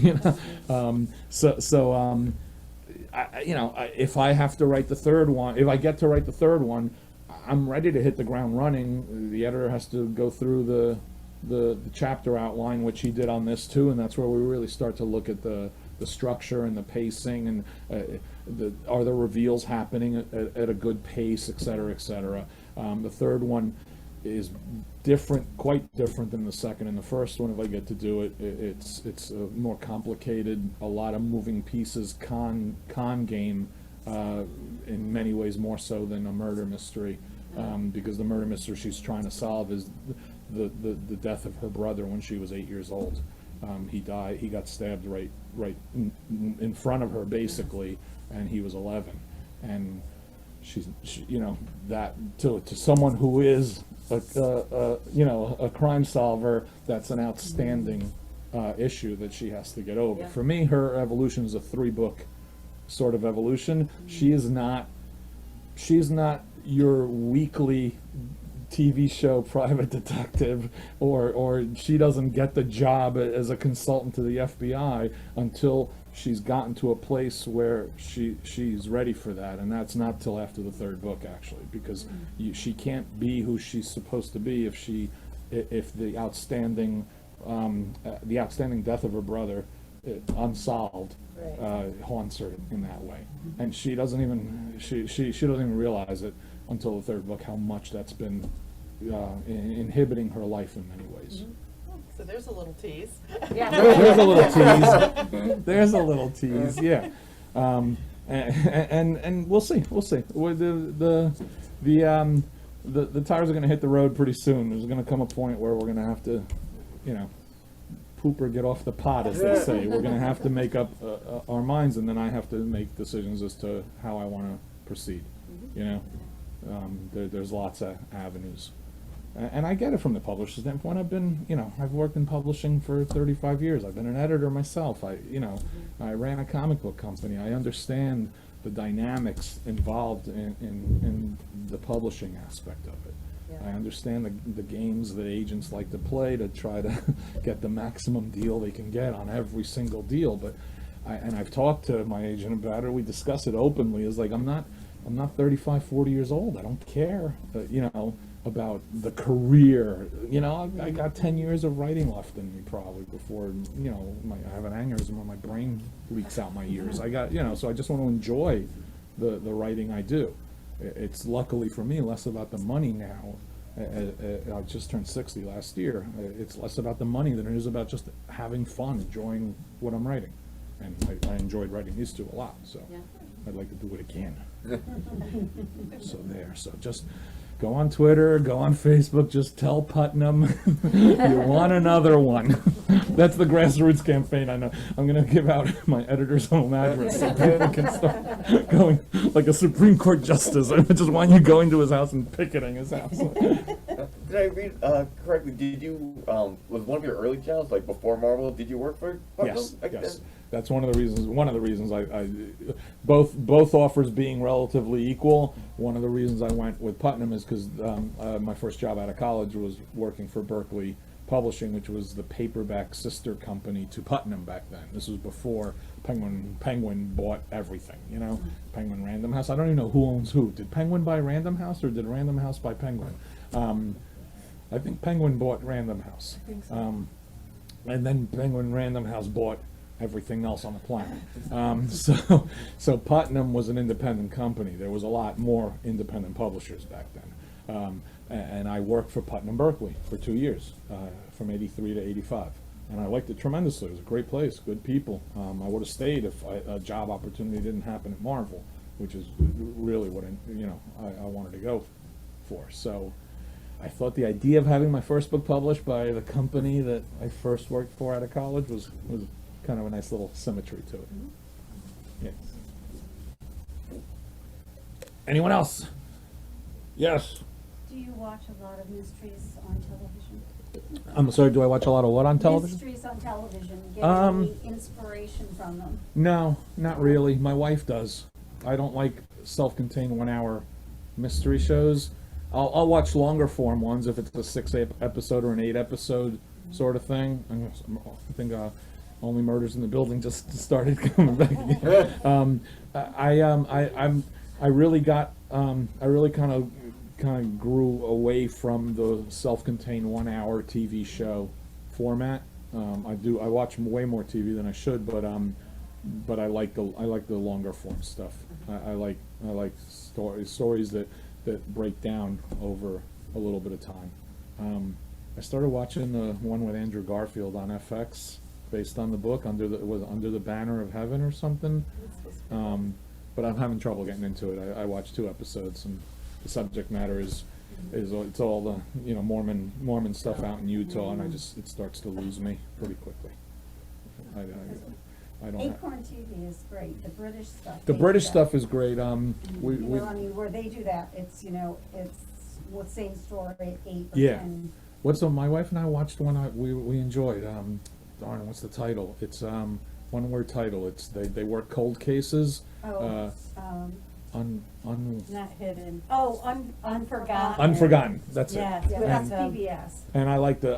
If I have to write the third one, if I get to write the third one, I'm ready to hit the ground running. The editor has to go through the chapter outline, which he did on this too, and that's where we really start to look at the structure and the pacing, and are the reveals happening at a good pace, et cetera, et cetera. The third one is quite different than the second and the first one. If I get to do it, it's more complicated, a lot of moving pieces, con game, in many ways more so than a murder mystery, because the murder mystery she's trying to solve is the death of her brother when she was 8 years old. He died. He got stabbed right in front of her, basically, and he was 11. And she that to someone who is a crime solver, that's an outstanding issue that she has to get over.
Yeah.
For me, her evolution is a 3-book sort of evolution. She's not your weekly TV show private detective, or she doesn't get the job as a consultant to the FBI until she's gotten to a place where she's ready for that, and that's not till after the 3rd book, actually, because she can't be who she's supposed to be if the outstanding death of her brother, unsolved, haunts her in that way, and she doesn't even realize it until the 3rd book, how much that's been inhibiting her life in many ways.
So there's a little tease.
Yeah.
There's a little tease. There's a little tease, yeah. And we'll see. The tires are going to hit the road pretty soon. There's going to come a point where we're going to have to, poop or get off the pot, as they say. We're going to have to make up our minds, and then I have to make decisions as to how I want to proceed. There's lots of avenues. And I get it from the publisher's standpoint. I've worked in publishing for 35 years. I've been an editor myself. I ran a comic book company. I understand the dynamics involved in the publishing aspect of it.
Yeah.
I understand the games that agents like to play to try to get the maximum deal they can get on every single deal, but I've talked to my agent about it. We discuss it openly. It's like I'm not 35, 40 years old. I don't care, about the career. I got 10 years of writing left in me probably before, I have an aneurysm where my brain leaks out my ears. I got, so I just want to enjoy the writing I do. It's luckily for me less about the money now. I just turned 60 last year. It's less about the money than it is about just having fun, enjoying what I'm writing. And I enjoyed writing these two a lot, so
Yeah.
I'd like to do it again. So just go on Twitter, go on Facebook, just tell Putnam you want another one. That's the grassroots campaign. I know. I'm going to give out my editor's home address so people can start going like a Supreme Court justice. I just want you going to his house and picketing his house.
Did I read correctly? Did you was one of your early jobs like before Marvel? Did you work for Putnam?
Yes. That's one of the reasons. One of the reasons I both offers being relatively equal. One of the reasons I went with Putnam is because my first job out of college was working for Berkeley Publishing, which was the paperback sister company to Putnam back then. This was before Penguin bought everything. Penguin Random House. I don't even know who owns who. Did Penguin buy Random House or did Random House buy Penguin? I think Penguin bought Random House.
I think so.
And then Penguin Random House bought everything else on the planet. So Putnam was an independent company. There was a lot more independent publishers back then. And I worked for Putnam Berkeley for 2 years, from 83 to 85. And I liked it tremendously. It was a great place, good people. I would have stayed if a job opportunity didn't happen at Marvel, which is really what I wanted to go for. So I thought the idea of having my first book published by the company that I first worked for out of college was kind of a nice little symmetry to it. Yes. Anyone else? Yes.
Do you watch a lot of mysteries on television?
I'm sorry, do I watch a lot of what on television?
Mysteries on television. Get any inspiration from them?
No, not really. My wife does. I don't like self-contained 1 hour mystery shows. I'll watch longer form ones if it's a 6 episode or an 8 episode sort of thing. I think Only Murders in the Building just started coming back again. I really kind of grew away from the self-contained 1 hour TV show format. I watch way more TV than I should, but I like the longer form stuff. I like stories that break down over a little bit of time. I started watching the one with Andrew Garfield on FX, based on the book, Under the Banner of Heaven or something. But I'm having trouble getting into it. I watched 2 episodes, and the subject matter is it's all the Mormon stuff out in Utah, and it starts to lose me pretty quickly. I don't.
Acorn TV is great. The British stuff.
The
they
British
do that.
stuff is great.
Where they do that, it's the same story at 8 or
Yeah.
10.
My wife and I watched one we enjoyed. Darn, what's the title? It's one word title. It's they work cold cases.
Not hidden. Oh, Unforgotten.
Unforgotten. That's
Yes,
it.
yeah, that's
And,
PBS.
and I like
Yeah.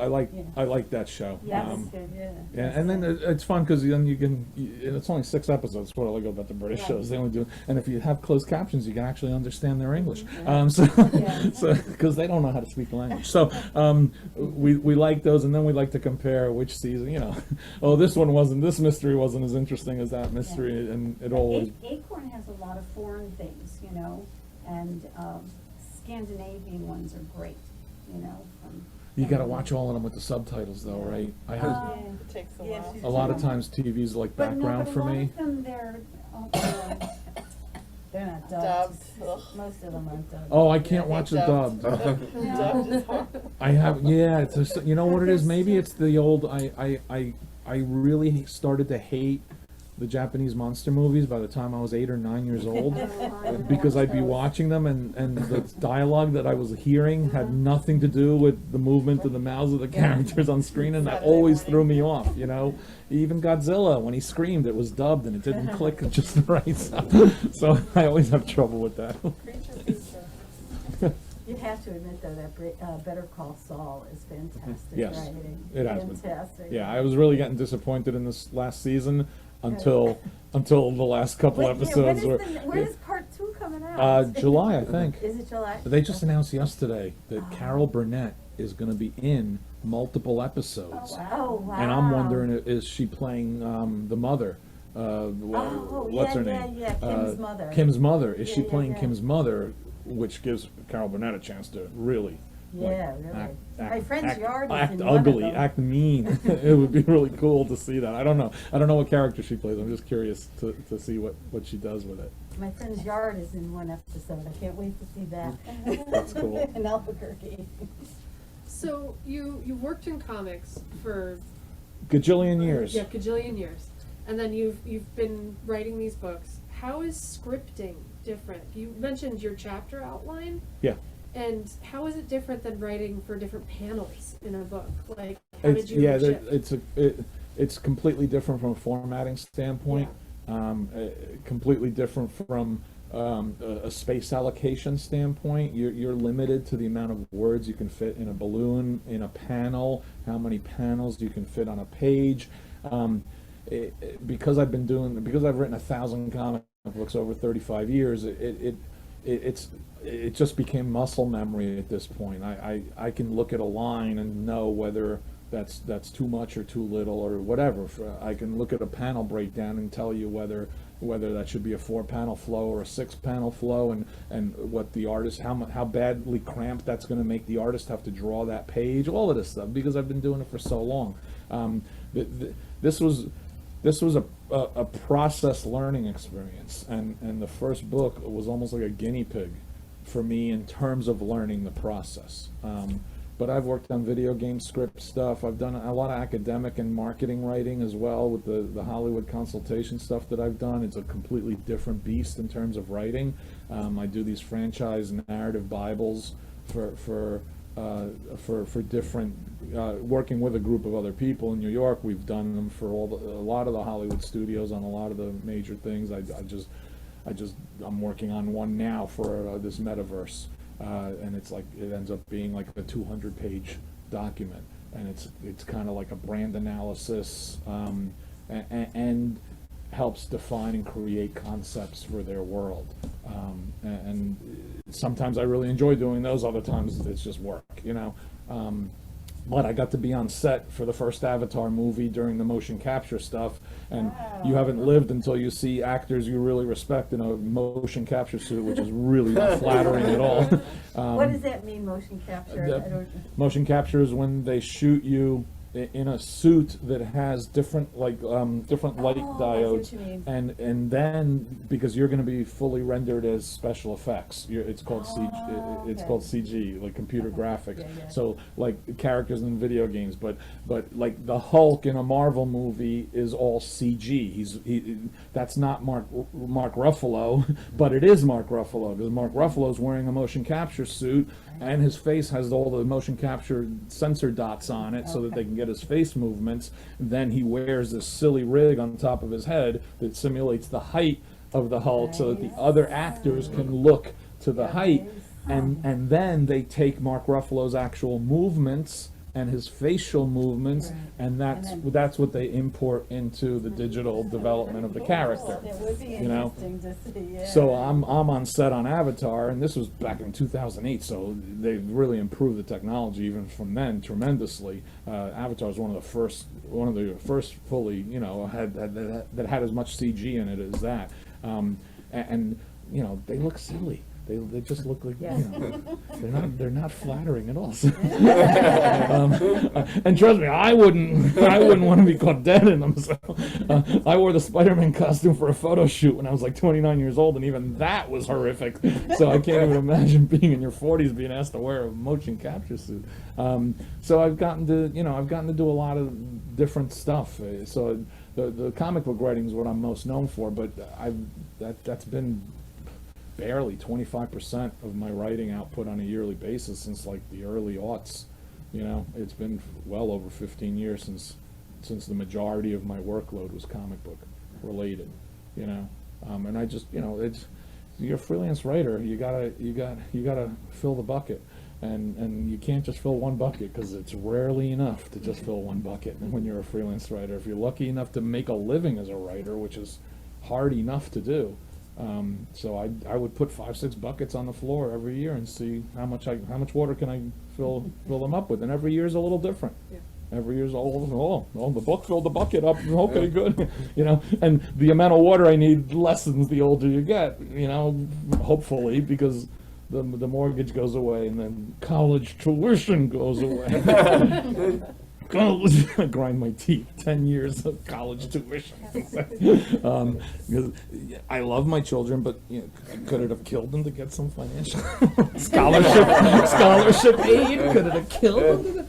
I like that show.
That's good, yeah.
And then it's fun because then and it's only 6 episodes. That's what I like about the British
Right.
shows. They only do, and if you have closed captions, you can actually understand their English.
Yeah.
So because they don't know how to speak the language. So we like those, and then we like to compare which season. Oh, this mystery wasn't as interesting as that mystery, and it always.
Acorn has a lot of foreign things, and Scandinavian ones are great,
You got to watch all of them with the subtitles, though, right? I have
It takes a while.
a lot of times TV's like background for me.
But a lot of them, they're not dubbed.
Dubbed. Ugh.
Most of them aren't dubbed.
Oh, I can't
I
watch
hate
the dubbed.
Dubbed is hard.
I have, it's you know what it is? Maybe it's the old. I really started to hate the Japanese monster movies by the time I was 8 or 9 years old, because I'd be watching them, and the dialogue that I was hearing had nothing to do with the movement of the mouths of the characters on screen, and that always threw me off, you know. Even Godzilla, when he screamed, it was dubbed and it didn't click at just the right sound. So I always have trouble with that.
You have to admit, though, that Better Call Saul is fantastic
Yes,
writing.
it has been.
Fantastic.
Yeah, I was really getting disappointed in this last season until the last couple episodes.
When is part 2 coming out?
July, I think.
Is it July?
They just announced yesterday that Carol Burnett is going to be in multiple episodes.
Oh, wow.
And I'm wondering, is she playing the mother? What's her name?
Yeah, Kim's mother.
Kim's mother. Is she
Yeah,
playing
yeah.
Kim's mother, which gives Carol Burnett a chance to really,
Yeah, really. My friend's yard is
act
in one of
ugly,
them.
act mean. It would be really cool to see that. I don't know what character she plays. I'm just curious to see what she does with it.
My friend's yard is in one episode. I can't wait to see that.
That's cool.
In Albuquerque.
So you worked in comics for
Gajillion years.
Yeah, gajillion years, and then you've been writing these books. How is scripting different? You mentioned your chapter outline.
Yeah.
And how is it different than writing for different panels in a book? Like, how did you shift?
It's completely different from a formatting standpoint. Completely different from a space allocation standpoint. You're limited to the amount of words you can fit in a balloon, in a panel, how many panels you can fit on a page. Because I've written 1,000 comic books over 35 years, it just became muscle memory at this point. I can look at a line and know whether that's too much or too little or whatever. I can look at a panel breakdown and tell you whether that should be a 4-panel flow or a 6-panel flow, and what the artist, how badly cramped that's going to make the artist have to draw that page, all of this stuff, because I've been doing it for so long. This was a process learning experience, and the first book was almost like a guinea pig for me in terms of learning the process. But I've worked on video game script stuff. I've done a lot of academic and marketing writing as well with the Hollywood consultation stuff that I've done. It's a completely different beast in terms of writing. I do these franchise narrative Bibles for different, working with a group of other people in New York. We've done them for a lot of the Hollywood studios on a lot of the major things. I'm working on one now for this metaverse, and it ends up being like a 200-page document, and it's kind of like a brand analysis, and helps define and create concepts for their world. And sometimes I really enjoy doing those, other times it's just work, you know. But I got to be on set for the first Avatar movie during the motion capture stuff, and you haven't lived until you see actors you really respect in a motion capture suit, which is really not flattering at all.
What does that mean, motion capture?
Motion capture is when they shoot you in a suit that has different light diodes, and then because you're going to be fully rendered as special effects, it's called CG, like computer graphics. So like characters in video games, but like the Hulk in a Marvel movie is all CG. That's not Mark Ruffalo, but it is Mark Ruffalo, because Mark Ruffalo's wearing a motion capture suit, and his face has all the motion capture sensor dots on it, so that they can get his face movements. Then he wears this silly rig on top of his head that simulates the height of the Hulk, so that the other actors can look to the height, and then they take Mark Ruffalo's actual movements and his facial movements, and that's what they import into the digital development of the character.
It would be interesting to see. Yeah.
So I'm on set on Avatar, and this was back in 2008. So they've really improved the technology even from then tremendously. Avatar was one of the first fully, that had as much CG in it as that, and they look silly. They just look like, they're not flattering at all. And trust me, I wouldn't want to be caught dead in them. So, I wore the Spider-Man costume for a photo shoot when I was like 29 years old, and even that was horrific. So I can't even imagine being in your 40s being asked to wear a motion capture suit. So I've gotten to do a lot of different stuff. So the comic book writing is what I'm most known for, but that's been barely 25% of my writing output on a yearly basis since like the early aughts. You know, it's been well over 15 years since the majority of my workload was comic book related. You know, and I just, you know, you're a freelance writer. You gotta fill the bucket. And you can't just fill one bucket, because it's rarely enough to just fill one bucket when you're a freelance writer. If you're lucky enough to make a living as a writer, which is hard enough to do, so I would put 5-6 buckets on the floor every year and see how much water can I fill them up with, and every year is a little different.
Yeah.
Every year's oh, the book filled the bucket up. Okay, good. You know, and the amount of water I need lessens the older you get. You know, hopefully, because the mortgage goes away, and then college tuition goes away. College, I grind my teeth. 10 years of college tuition. Because I love my children, but you know, could it have killed them to get some financial scholarship aid? Could it have killed them?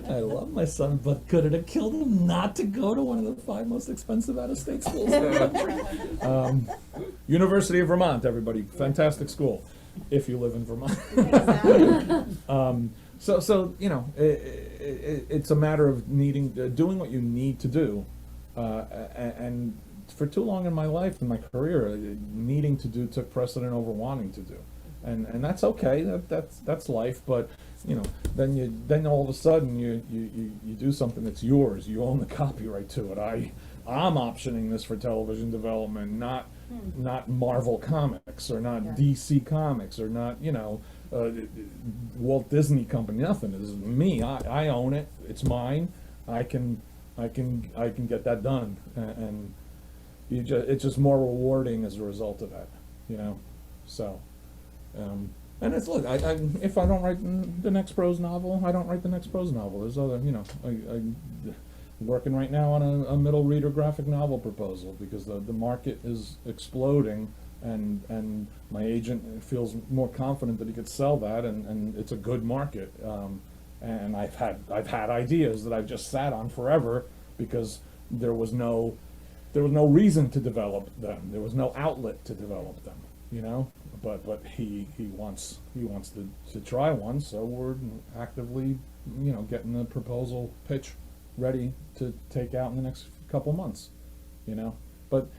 I love my son, but could it have killed him not to go to one of the 5 most expensive out-of-state schools in the country? University of Vermont, everybody, fantastic school. If you live in Vermont. So you know, it's a matter of doing what you need to do, and for too long in my life, in my career, needing to do took precedent over wanting to do, and that's okay. That's life. But you know, then all of a sudden you do something that's yours. You own the copyright to it. I'm optioning this for television development, not Marvel Comics, or not DC Comics, or not, you know, Walt Disney Company. Nothing. This is me. I own it. It's mine. I can get that done, and it's just more rewarding as a result of that, you know. So, and it's look. If I don't write the next prose novel, I don't write the next prose novel. There's other, you know. I'm working right now on a middle reader graphic novel proposal, because the market is exploding, and my agent feels more confident that he could sell that, and it's a good market. And I've had ideas that I've just sat on forever, because there was no reason to develop them. There was no outlet to develop them, you know. But he wants to try one, so we're actively, you know, getting the proposal pitch ready to take out in the next couple months, you know. But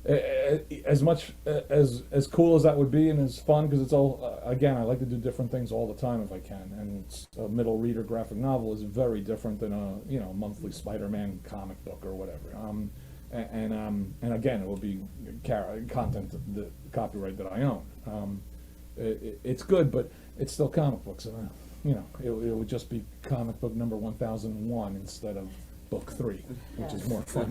as much as cool as that would be, and as fun, because it's all again, I like to do different things all the time if I can, and a middle reader graphic novel is very different than a monthly Spider-Man comic book or whatever. And again, it will be content, the copyright that I own. It's good, but it's still comic books. You know, it would just be comic book number 1001 instead of book 3, which is more fun.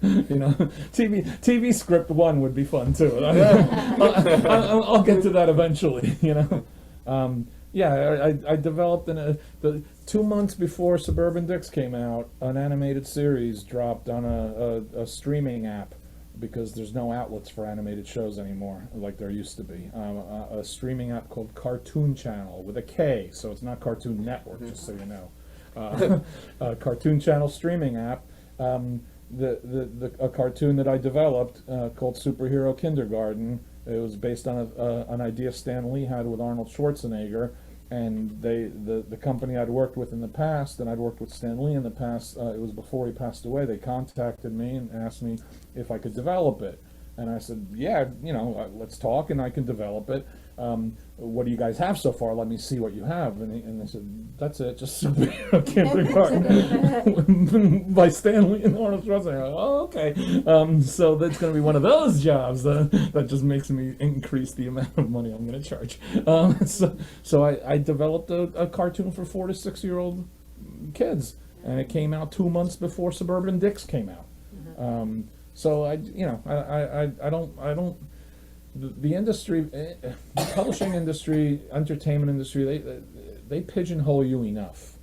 You know, TV script 1 would be fun too. I'll get to that eventually. You know, I developed the 2 months before Suburban Dicks came out, an animated series dropped on a streaming app, because there's no outlets for animated shows anymore like there used to be. A streaming app called Cartoon Channel, with a K, so it's not Cartoon Network, just so you know. Cartoon Channel streaming app. A cartoon that I developed called Superhero Kindergarten. It was based on an idea Stan Lee had with Arnold Schwarzenegger, and the company I'd worked with in the past, and I'd worked with Stan Lee in the past, it was before he passed away, they contacted me and asked me if I could develop it. And I said, yeah, you know, let's talk, and I can develop it. What do you guys have so far? Let me see what you have. And they said, that's it, just Superhero Kindergarten by Stan Lee and Arnold Schwarzenegger. Oh, okay. So that's going to be one of those jobs that just makes me increase the amount of money I'm going to charge. So I developed a cartoon for 4 to 6 year old kids, and it came out 2 months before Suburban Dicks came out. So I don't. The industry, publishing industry, entertainment industry, they pigeonhole you enough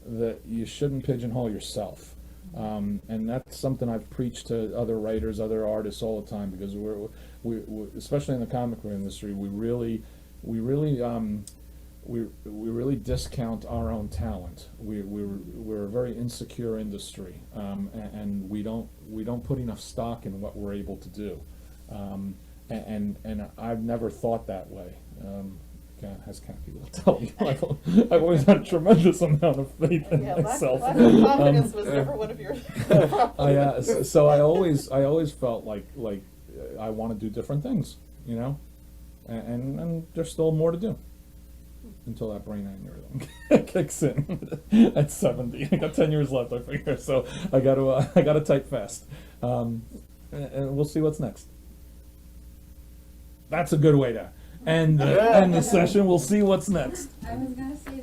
that you shouldn't pigeonhole yourself. And that's something I've preached to other writers, other artists all the time, because we're especially in the comic book industry, we really we really discount our own talent. We're a very insecure industry, and we don't put enough stock in what we're able to do. And I've never thought that way. As Kathy will tell you, I've always had a tremendous amount of faith in
Yeah,
myself.
lack of confidence was never one of your problems.
So I always felt like I want to do different things, you know, and there's still more to do until that brain aneurysm kicks in at 70. I got 10 years left, I figure. So I gotta type fast, and we'll see what's next. That's a good way to end the session. We'll see what's next.
I was gonna say